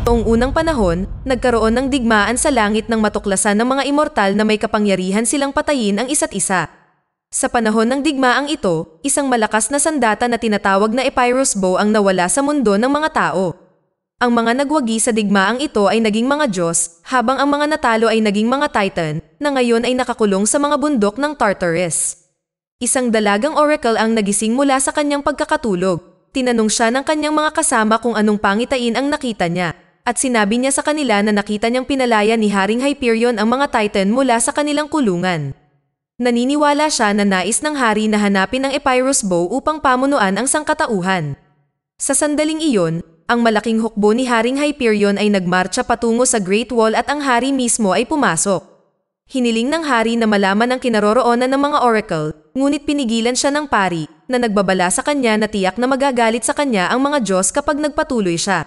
Noong unang panahon, nagkaroon ng digmaan sa langit nang matuklasan ng mga immortal na may kapangyarihan silang patayin ang isa't isa. Sa panahon ng digmaang ito, isang malakas na sandata na tinatawag na Epirus Bow ang nawala sa mundo ng mga tao. Ang mga nagwagi sa digmaang ito ay naging mga Diyos, habang ang mga natalo ay naging mga Titan, na ngayon ay nakakulong sa mga bundok ng Tartarus. Isang dalagang oracle ang nagising mula sa kanyang pagkakatulog. Tinanong siya ng kanyang mga kasama kung anong pangitain ang nakita niya, at sinabi niya sa kanila na nakita niyang pinalaya ni Haring Hyperion ang mga Titan mula sa kanilang kulungan. Naniniwala siya na nais ng hari na hanapin ang Epirus Bow upang pamunuan ang sangkatauhan. Sa sandaling iyon, ang malaking hukbo ni Haring Hyperion ay nagmarcha patungo sa Great Wall at ang hari mismo ay pumasok. Hiniling ng hari na malaman ang kinaroroonan ng mga oracle, ngunit pinigilan siya ng pari, na nagbabala sa kanya na tiyak na magagalit sa kanya ang mga Diyos kapag nagpatuloy siya.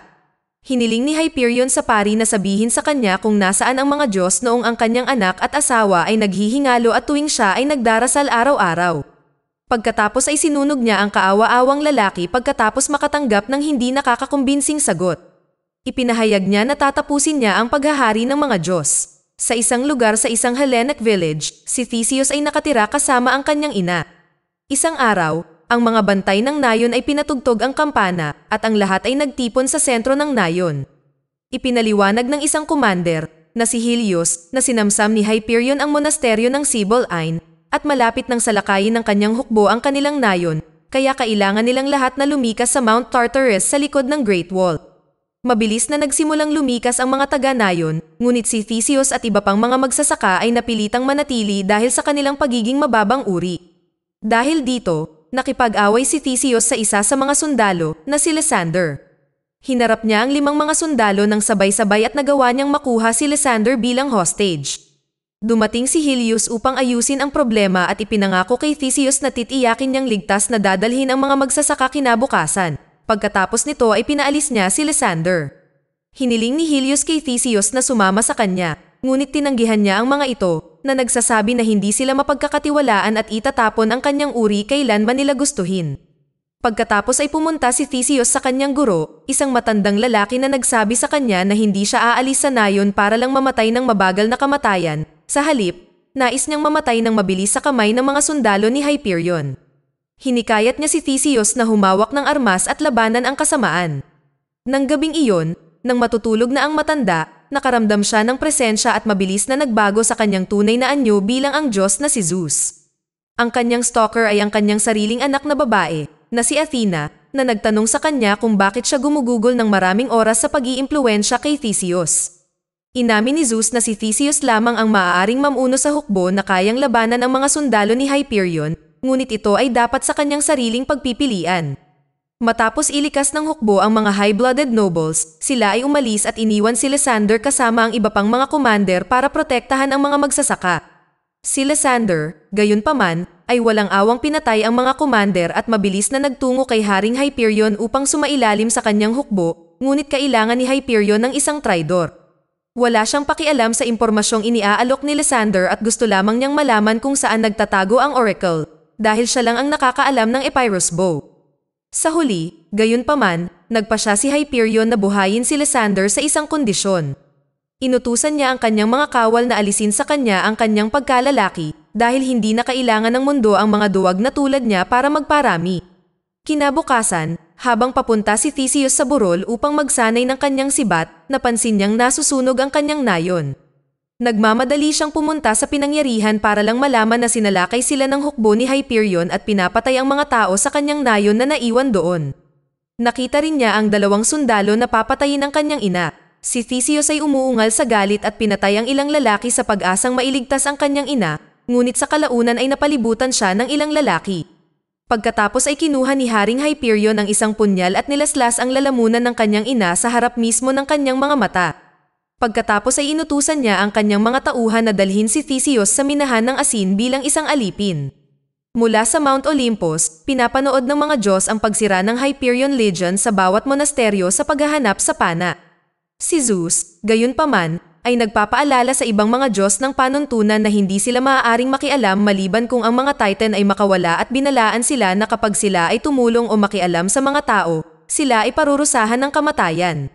Hiniling ni Hyperion sa pari na sabihin sa kanya kung nasaan ang mga Diyos noong ang kanyang anak at asawa ay naghihingalo at tuwing siya ay nagdarasal araw-araw. Pagkatapos ay sinunog niya ang kaawa-awang lalaki pagkatapos makatanggap ng hindi nakakakumbinsing sagot. Ipinahayag niya na tatapusin niya ang paghahari ng mga Diyos. Sa isang lugar sa isang Hellenic village, si Theseus ay nakatira kasama ang kanyang ina. Isang araw, ang mga bantay ng nayon ay pinatugtog ang kampana at ang lahat ay nagtipon sa sentro ng nayon. Ipinaliwanag ng isang commander na si Helios na sinamsam ni Hyperion ang monasteryo ng Cybele at malapit ng salakayin ng kanyang hukbo ang kanilang nayon, kaya kailangan nilang lahat na lumikas sa Mount Tartarus sa likod ng Great Wall. Mabilis na nagsimulang lumikas ang mga taga-nayon, ngunit si Theseus at iba pang mga magsasaka ay napilitang manatili dahil sa kanilang pagiging mababang uri. Dahil dito, nakipag-away si Theseus sa isa sa mga sundalo na si Lysander. Hinarap niya ang 5 mga sundalo ng sabay-sabay at nagawa niyang makuha si Lysander bilang hostage. Dumating si Helios upang ayusin ang problema at ipinangako kay Theseus na titiyakin niyang ligtas na dadalhin ang mga magsasaka kinabukasan. Pagkatapos nito ay pinaalis niya si Lysander. Hiniling ni Helios kay Theseus na sumama sa kanya, ngunit tinanggihan niya ang mga ito, na nagsasabi na hindi sila mapagkakatiwalaan at itatapon ang kanyang uri kailan man nila gustuhin. Pagkatapos ay pumunta si Theseus sa kanyang guro, isang matandang lalaki na nagsabi sa kanya na hindi siya aalis sa nayon para lang mamatay ng mabagal na kamatayan. Sa halip, nais niyang mamatay ng mabilis sa kamay ng mga sundalo ni Hyperion. Hinikayat niya si Theseus na humawak ng armas at labanan ang kasamaan. Nang gabing iyon, nang matutulog na ang matanda, nakaramdam siya ng presensya at mabilis na nagbago sa kanyang tunay na anyo bilang ang Diyos na si Zeus. Ang kanyang stalker ay ang kanyang sariling anak na babae, na si Athena, na nagtanong sa kanya kung bakit siya gumugugol ng maraming oras sa pag-iimpluwensya kay Theseus. Inamin ni Zeus na si Theseus lamang ang maaaring mamuno sa hukbo na kayang labanan ang mga sundalo ni Hyperion, ngunit ito ay dapat sa kanyang sariling pagpipilian. Matapos ilikas ng hukbo ang mga high-blooded nobles, sila ay umalis at iniwan si Lysander kasama ang iba pang mga commander para protektahan ang mga magsasaka. Si Lysander, gayunpaman, ay walang awang pinatay ang mga commander at mabilis na nagtungo kay Haring Hyperion upang sumailalim sa kanyang hukbo, ngunit kailangan ni Hyperion ng isang traidor. Wala siyang pakialam sa impormasyong iniaalok ni Lysander at gusto lamang niyang malaman kung saan nagtatago ang oracle, dahil siya lang ang nakakaalam ng Epirus Bow. Sa huli, gayunpaman, nagpasya si Hyperion na buhayin si Lysander sa isang kondisyon. Inutusan niya ang kanyang mga kawal na alisin sa kanya ang kanyang pagkalalaki dahil hindi na kailangan ng mundo ang mga duwag na tulad niya para magparami. Kinabukasan, habang papunta si Theseus sa burol upang magsanay ng kanyang sibat, napansin niyang nasusunog ang kanyang nayon. Nagmamadali siyang pumunta sa pinangyarihan para lang malaman na sinalakay sila ng hukbo ni Hyperion at pinapatay ang mga tao sa kanyang nayon na naiwan doon. Nakita rin niya ang 2 sundalo na papatayin ang kanyang ina. Si Theseus ay umuungal sa galit at pinatay ang ilang lalaki sa pag-asang mailigtas ang kanyang ina, ngunit sa kalaunan ay napalibutan siya ng ilang lalaki. Pagkatapos ay kinuha ni Haring Hyperion ang isang punyal at nilaslas ang lalamunan ng kanyang ina sa harap mismo ng kanyang mga mata. Pagkatapos ay inutusan niya ang kanyang mga tauhan na dalhin si Theseus sa minahan ng asin bilang isang alipin. Mula sa Mount Olympus, pinapanood ng mga Diyos ang pagsira ng Hyperion Legion sa bawat monasteryo sa paghahanap sa pana. Si Zeus, gayunpaman, ay nagpapaalala sa ibang mga Diyos ng panuntunan na hindi sila maaaring makialam maliban kung ang mga Titan ay makawala at binalaan sila na kapag sila ay tumulong o makialam sa mga tao, sila ay parurusahan ng kamatayan.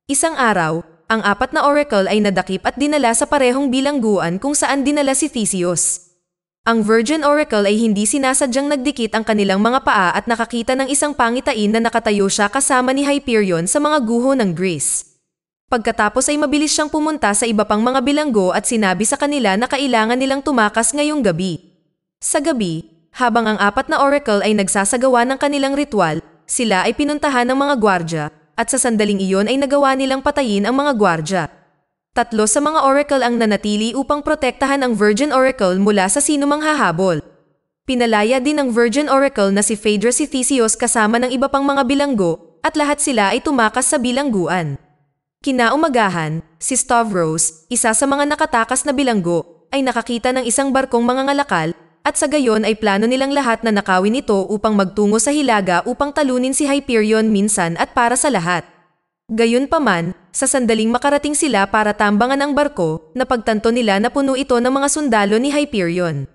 Isang araw, ang apat na oracle ay nadakip at dinala sa parehong bilangguan kung saan dinala si Theseus. Ang Virgin Oracle ay hindi sinasadyang nagdikit ang kanilang mga paa at nakakita ng isang pangitain na nakatayo siya kasama ni Hyperion sa mga guho ng Greece. Pagkatapos ay mabilis siyang pumunta sa iba pang mga bilanggo at sinabi sa kanila na kailangan nilang tumakas ngayong gabi. Sa gabi, habang ang apat na oracle ay nagsasagawa ng kanilang ritual, sila ay pinuntahan ng mga gwardya, at sa sandaling iyon ay nagawa nilang patayin ang mga gwardya. 3 sa mga oracle ang nanatili upang protektahan ang Virgin Oracle mula sa sinumang hahabol. Pinalaya din ng Virgin Oracle na si Phaedra si Theseus kasama ng iba pang mga bilanggo, at lahat sila ay tumakas sa bilangguan. Kinaumagahan, si Stavros, isa sa mga nakatakas na bilanggo, ay nakakita ng isang barkong mangangalakal, at sa gayon ay plano nilang lahat na nakawin ito upang magtungo sa hilaga upang talunin si Hyperion minsan at para sa lahat. Gayunpaman, sa sandaling makarating sila para tambangan ang barko, napagtanto nila na puno ito ng mga sundalo ni Hyperion.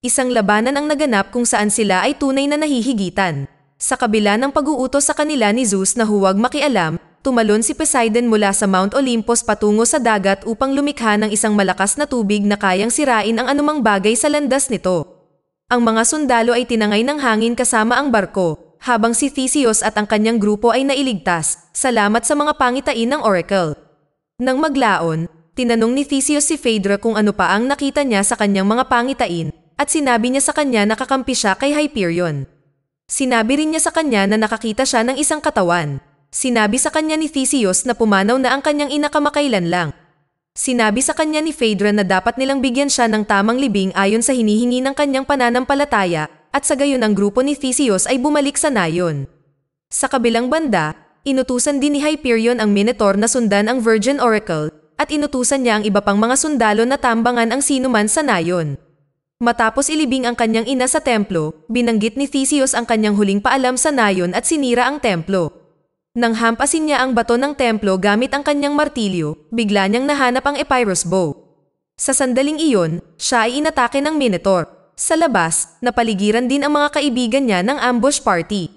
Isang labanan ang naganap kung saan sila ay tunay na nahihigitan. Sa kabila ng pag-uutos sa kanila ni Zeus na huwag makialam, tumalon si Poseidon mula sa Mount Olympus patungo sa dagat upang lumikha ng isang malakas na tubig na kayang sirain ang anumang bagay sa landas nito. Ang mga sundalo ay tinangay ng hangin kasama ang barko, habang si Theseus at ang kanyang grupo ay nailigtas, salamat sa mga pangitain ng oracle. Nang maglaon, tinanong ni Theseus si Phaedra kung ano pa ang nakita niya sa kanyang mga pangitain, at sinabi niya sa kanya na kakampi siya kay Hyperion. Sinabi rin niya sa kanya na nakakita siya ng isang katawan. Sinabi sa kanya ni Theseus na pumanaw na ang kanyang ina kamakailan lang. Sinabi sa kanya ni Phaedra na dapat nilang bigyan siya ng tamang libing ayon sa hinihingi ng kanyang pananampalataya, at sa gayon ang grupo ni Theseus ay bumalik sa nayon. Sa kabilang banda, inutusan din ni Hyperion ang Minotaur na sundan ang Virgin Oracle, at inutusan niya ang iba pang mga sundalo na tambangan ang sinuman sa nayon. Matapos ilibing ang kanyang ina sa templo, binanggit ni Theseus ang kanyang huling paalam sa nayon at sinira ang templo. Nang hampasin niya ang bato ng templo gamit ang kanyang martilyo, bigla niyang nahanap ang Epirus bow. Sa sandaling iyon, siya ay inatake ng Minotaur. Sa labas, napaligiran din ang mga kaibigan niya ng ambush party.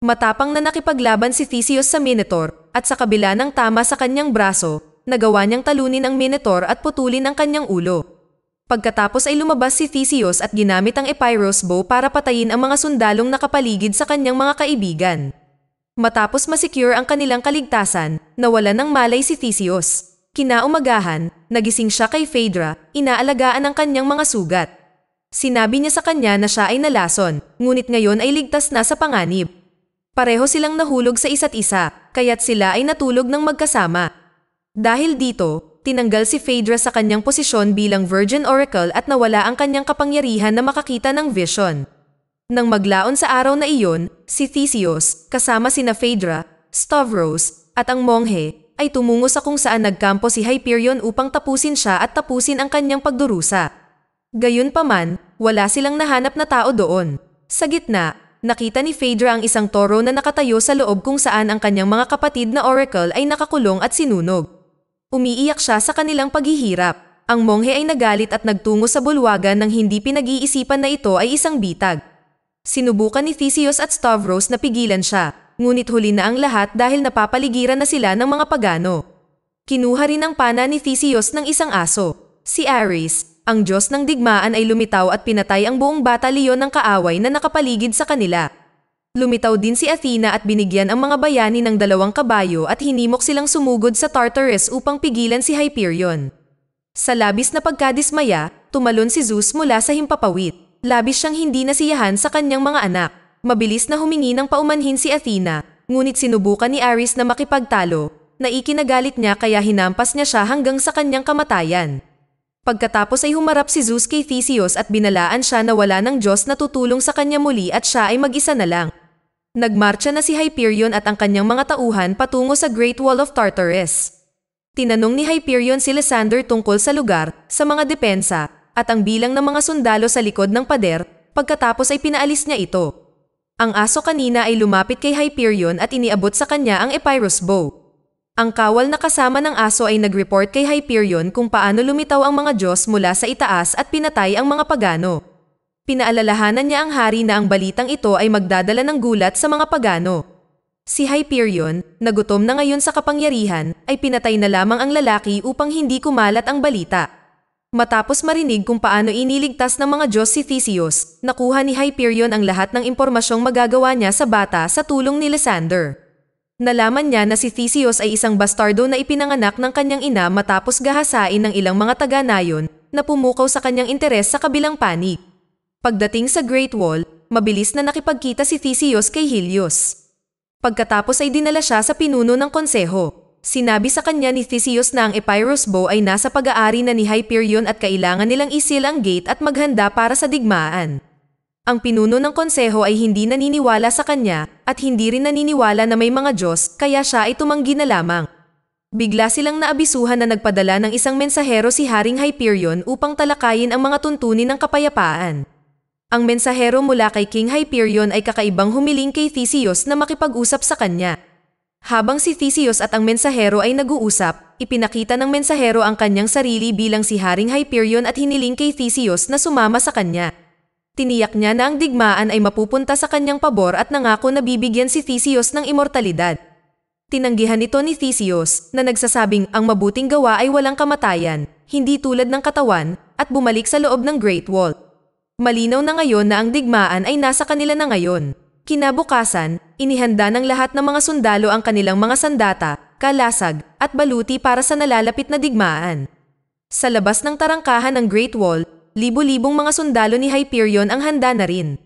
Matapang na nakipaglaban si Theseus sa Minotaur, at sa kabila ng tama sa kanyang braso, nagawa niyang talunin ang Minotaur at putulin ang kanyang ulo. Pagkatapos ay lumabas si Theseus at ginamit ang Epirus bow para patayin ang mga sundalong nakapaligid sa kanyang mga kaibigan. Matapos masecure ang kanilang kaligtasan, nawalan ng malay si Theseus. Kinaumagahan, nagising siya kay Phaedra, inaalagaan ang kanyang mga sugat. Sinabi niya sa kanya na siya ay nalason, ngunit ngayon ay ligtas na sa panganib. Pareho silang nahulog sa isa't isa, kaya't sila ay natulog ng magkasama. Dahil dito, tinanggal si Phaedra sa kanyang posisyon bilang Virgin Oracle at nawala ang kanyang kapangyarihan na makakita ng vision. Nang maglaon sa araw na iyon, si Theseus, kasama sina Phaedra, Stavros, at ang monghe, ay tumungo sa kung saan nagkampo si Hyperion upang tapusin siya at tapusin ang kanyang pagdurusa. Gayunpaman, wala silang nahanap na tao doon. Sa gitna, nakita ni Phaedra ang isang toro na nakatayo sa loob kung saan ang kanyang mga kapatid na oracle ay nakakulong at sinunog. Umiiyak siya sa kanilang paghihirap. Ang monghe ay nagalit at nagtungo sa bulwagan nang hindi pinag-iisipan na ito ay isang bitag. Sinubukan ni Theseus at Stavros na pigilan siya, ngunit huli na ang lahat dahil napapaligiran na sila ng mga pagano. Kinuha rin ang pana ni Theseus ng isang aso. Si Ares, ang Diyos ng digmaan ay lumitaw at pinatay ang buong batalyon ng kaaway na nakapaligid sa kanila. Lumitaw din si Athena at binigyan ang mga bayani ng 2 kabayo at hinimok silang sumugod sa Tartarus upang pigilan si Hyperion. Sa labis na pagkadismaya, tumalon si Zeus mula sa himpapawid. Labis siyang hindi nasiyahan sa kanyang mga anak. Mabilis na humingi ng paumanhin si Athena, ngunit sinubukan ni Ares na makipagtalo, na ikinagalit niya kaya hinampas niya siya hanggang sa kanyang kamatayan. Pagkatapos ay humarap si Zeus kay Theseus at binalaan siya na wala ng Diyos na tutulong sa kanya muli at siya ay mag-isa na lang. Nagmarcha na si Hyperion at ang kanyang mga tauhan patungo sa Great Wall of Tartarus. Tinanong ni Hyperion si Lysander tungkol sa lugar, sa mga depensa, at ang bilang ng mga sundalo sa likod ng pader, pagkatapos ay pinaalis niya ito. Ang aso kanina ay lumapit kay Hyperion at iniabot sa kanya ang Epirus bow. Ang kawal na kasama ng aso ay nag-report kay Hyperion kung paano lumitaw ang mga Diyos mula sa itaas at pinatay ang mga pagano. Pinaalalahanan niya ang hari na ang balitang ito ay magdadala ng gulat sa mga pagano. Si Hyperion, na gutom na ngayon sa kapangyarihan, ay pinatay na lamang ang lalaki upang hindi kumalat ang balita. Matapos marinig kung paano iniligtas ng mga Diyos si Theseus, nakuha ni Hyperion ang lahat ng impormasyong magagawa niya sa bata sa tulong ni Lysander. Nalaman niya na si Theseus ay isang bastardo na ipinanganak ng kanyang ina matapos gahasain ng ilang mga taga-nayon na pumukaw sa kanyang interes sa kabilang panig. Pagdating sa Great Wall, mabilis na nakipagkita si Theseus kay Helios. Pagkatapos ay dinala siya sa pinuno ng konseho. Sinabi sa kanya ni Theseus na ang Epirus Bow ay nasa pag-aari na ni Hyperion at kailangan nilang isil ang gate at maghanda para sa digmaan. Ang pinuno ng konseho ay hindi naniniwala sa kanya at hindi rin naniniwala na may mga Diyos kaya siya ay tumanggi na lamang. Bigla silang naabisuhan na nagpadala ng isang mensahero si Haring Hyperion upang talakayin ang mga tuntunin ng kapayapaan. Ang mensahero mula kay King Hyperion ay kakaibang humiling kay Theseus na makipag-usap sa kanya. Habang si Theseus at ang mensahero ay nag-uusap, ipinakita ng mensahero ang kanyang sarili bilang si Haring Hyperion at hiniling kay Theseus na sumama sa kanya. Tiniyak niya na ang digmaan ay mapupunta sa kanyang pabor at nangako na bibigyan si Theseus ng immortalidad. Tinanggihan ito ni Theseus na nagsasabing ang mabuting gawa ay walang kamatayan, hindi tulad ng katawan, at bumalik sa loob ng Great Wall. Malinaw na ngayon na ang digmaan ay nasa kanila na ngayon. Kinabukasan, inihanda ng lahat ng mga sundalo ang kanilang mga sandata, kalasag, at baluti para sa nalalapit na digmaan. Sa labas ng tarangkahan ng Great Wall, libo-libong mga sundalo ni Hyperion ang handa na rin.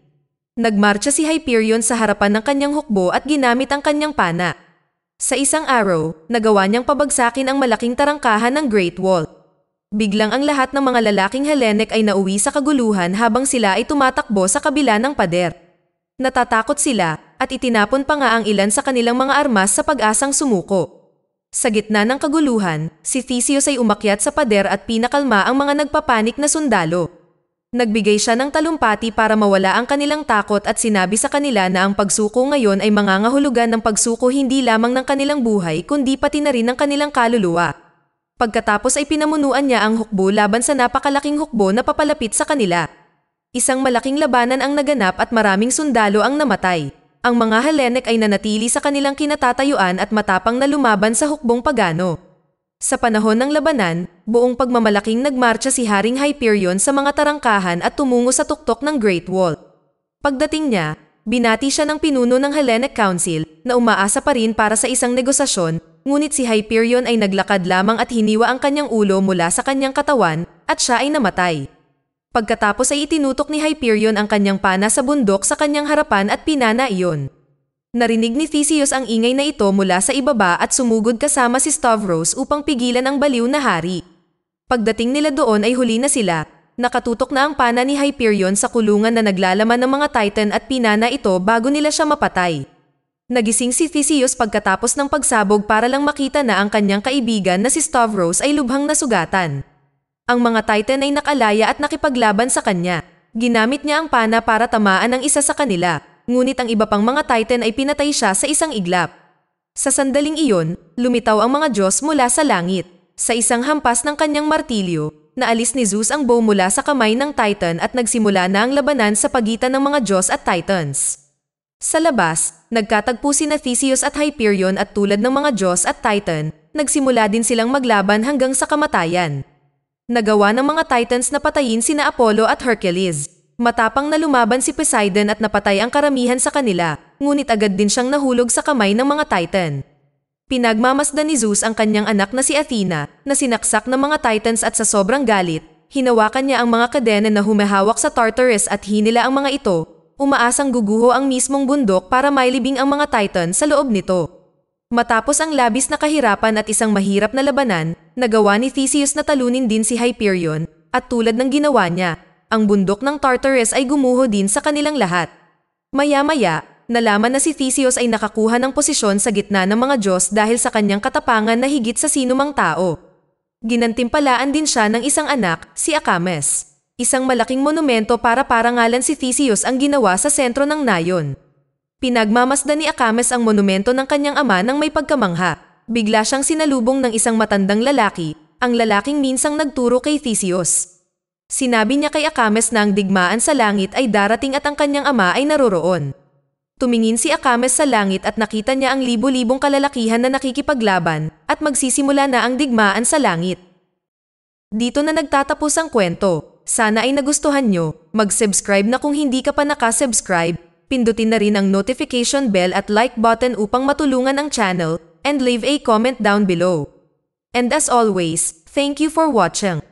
Nagmarcha si Hyperion sa harapan ng kanyang hukbo at ginamit ang kanyang pana. Sa isang araw, nagawa niyang pabagsakin ang malaking tarangkahan ng Great Wall. Biglang ang lahat ng mga lalaking Hellenic ay nauwi sa kaguluhan habang sila ay tumatakbo sa kabila ng pader. Natatakot sila at itinapon pa nga ang ilan sa kanilang mga armas sa pag-asang sumuko. Sa gitna ng kaguluhan, si Theseus ay umakyat sa pader at pinakalma ang mga nagpapanik na sundalo. Nagbigay siya ng talumpati para mawala ang kanilang takot at sinabi sa kanila na ang pagsuko ngayon ay mangangahulugan ng pagsuko hindi lamang ng kanilang buhay kundi pati na rin ng kanilang kaluluwa. Pagkatapos ay pinamunuan niya ang hukbo laban sa napakalaking hukbo na papalapit sa kanila. Isang malaking labanan ang naganap at maraming sundalo ang namatay. Ang mga Hellenic ay nanatili sa kanilang kinatatayuan at matapang na lumaban sa hukbong pagano. Sa panahon ng labanan, buong pagmamalaking nagmarcha si Haring Hyperion sa mga tarangkahan at tumungo sa tuktok ng Great Wall. Pagdating niya, binati siya ng pinuno ng Hellenic Council na umaasa pa rin para sa isang negosasyon, ngunit si Hyperion ay naglakad lamang at hiniwa ang kanyang ulo mula sa kanyang katawan at siya ay namatay. Pagkatapos ay itinutok ni Hyperion ang kanyang pana sa bundok sa kanyang harapan at pinana iyon. Narinig ni Theseus ang ingay na ito mula sa ibaba at sumugod kasama si Stavros upang pigilan ang baliw na hari. Pagdating nila doon ay huli na sila. Nakatutok na ang pana ni Hyperion sa kulungan na naglalaman ng mga Titan at pinana ito bago nila siya mapatay. Nagising si Theseus pagkatapos ng pagsabog para lang makita na ang kanyang kaibigan na si Stavros ay lubhang nasugatan. Ang mga Titan ay nakalaya at nakipaglaban sa kanya. Ginamit niya ang pana para tamaan ang isa sa kanila, ngunit ang iba pang mga Titan ay pinatay siya sa isang iglap. Sa sandaling iyon, lumitaw ang mga Diyos mula sa langit. Sa isang hampas ng kanyang martilyo, naalis ni Zeus ang bow mula sa kamay ng Titan at nagsimula na ang labanan sa pagitan ng mga Diyos at Titans. Sa labas, nagkatagpo sina Theseus at Hyperion at tulad ng mga Diyos at Titan, nagsimula din silang maglaban hanggang sa kamatayan. Nagawa ng mga Titans na patayin sina Apollo at Hercules. Matapang na lumaban si Poseidon at napatay ang karamihan sa kanila, ngunit agad din siyang nahulog sa kamay ng mga Titan. Pinagmamasdan ni Zeus ang kanyang anak na si Athena, na sinaksak ng mga Titans at sa sobrang galit, hinawakan niya ang mga kadena na humahawak sa Tartarus at hinila ang mga ito, umaasang guguho ang mismong bundok para mailibing ang mga Titan sa loob nito. Matapos ang labis na kahirapan at isang mahirap na labanan, nagawa ni Theseus na talunin din si Hyperion, at tulad ng ginawa niya, ang bundok ng Tartarus ay gumuho din sa kanilang lahat. Maya-maya, nalaman na si Theseus ay nakakuha ng posisyon sa gitna ng mga Diyos dahil sa kanyang katapangan na higit sa sinumang tao. Ginantimpalaan din siya ng isang anak, si Acames. Isang malaking monumento para parangalan si Theseus ang ginawa sa sentro ng nayon. Pinagmamasdan ni Acames ang monumento ng kanyang ama nang may pagkamangha. Bigla siyang sinalubong ng isang matandang lalaki, ang lalaking minsang nagturo kay Theseus. Sinabi niya kay Acames na ang digmaan sa langit ay darating at ang kanyang ama ay naroroon. Tumingin si Akames sa langit at nakita niya ang libo-libong kalalakihan na nakikipaglaban at magsisimula na ang digmaan sa langit. Dito na nagtatapos ang kwento. Sana ay nagustuhan nyo. Mag-subscribe na kung hindi ka pa nakasubscribe. Pindutin na rin ang notification bell at like button upang matulungan ang channel and leave a comment down below. And as always, thank you for watching.